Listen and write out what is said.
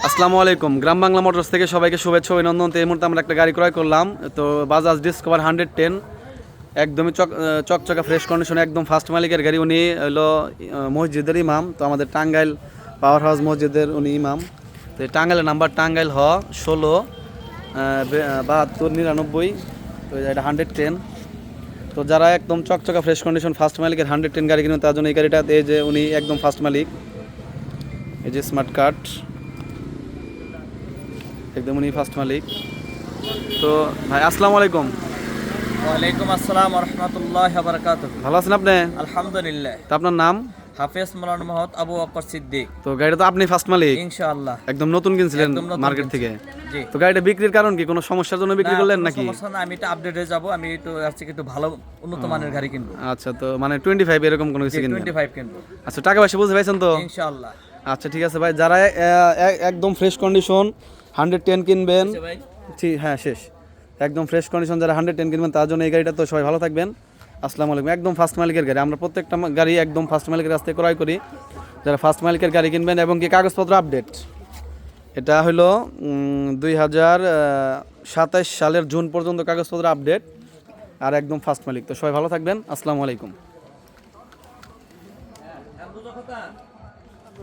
আসসালামু আলাইকুম। গ্রাম বাংলা মোটরস থেকে সবাইকে শুভেচ্ছা অভিনন্দন। তো এই মুহূর্তে আমরা একটা গাড়ি ক্রয় করলাম, তো বাজাজ ডিসকভার 110, একদমই চকচকা ফ্রেশ কন্ডিশনে, একদম ফার্স্ট মালিকের গাড়ি। উনি হলো মসজিদের ইমাম, তো আমাদের টাঙ্গাইল পাওয়ার হাউস মসজিদের উনি ইমাম। তো এই টাঙ্গাইলের নাম্বার টাঙ্গাইল 16 72 99। তো এটা 110। তো যারা একদম চকচকা ফ্রেশ কন্ডিশন ফার্স্ট মালিকের 110 গাড়ি কিনুন, তার জন্য এই গাড়িটা, এই যে উনি একদম ফার্স্ট মালিক, এই যে স্মার্ট কার্ড, একদম উনি ফার্স্ট মালিক। তো ভাই আসসালামু আলাইকুম। ওয়ালাইকুম আসসালাম ওয়া রাহমাতুল্লাহি ওয়া বারাকাতুহু। ভালো আছেন আপনি? আলহামদুলিল্লাহ। তো আপনার নাম? হাফেজ মাওলানা মোহাম্মদ আবু বকর সিদ্দিক। তো গাড়িটা তো আপনি ফার্স্ট মালিক? ইনশাআল্লাহ। একদম নতুন কিনছিলেন একদম নতুন মার্কেট কিনছি। থেকে? জি। তো গাড়িটা বিক্রির কারণ কি? কোনো সমস্যার জন্য বিক্রি করলেন নাকি? সমস্যা না, আমি এটা আপডেট হয়ে যাব। আমি তো আজকে একটু ভালো উন্নত মানের গাড়ি কিনবো। আচ্ছা, তো মানে 25 এরকম কোনো কিছু কিনবেন? 25 কিনবো আচ্ছা, টাকা পয়সা বুঝে পাইছেন তো? ইনশাআল্লাহ। আচ্ছা ঠিক আছে ভাই, যারা একদম ফ্রেশ কন্ডিশন 110 কিনবেন, ভাই ঠিক, হ্যাঁ শেষ, একদম ফ্রেশ কন্ডিশন যারা 110 কিনবেন তার জন্য এই গাড়িটা। তো সবাই ভালো থাকবেন। আসসালামু আলাইকুম। একদম ফার্স্ট মালিকের গাড়ি, আমরা প্রত্যেকটা গাড়ি একদম ফার্স্ট মালিকের কাছ থেকে ক্রয় করি। যারা ফার্স্ট মালিকের গাড়ি কিনবেন এবং কি কাগজপত্র আপডেট, এটা হলো 2027 সালের জুন পর্যন্ত কাগজপত্র আপডেট, আর একদম ফার্স্ট মালিক। তো সবাই ভালো থাকবেন। আসসালামু আলাইকুম।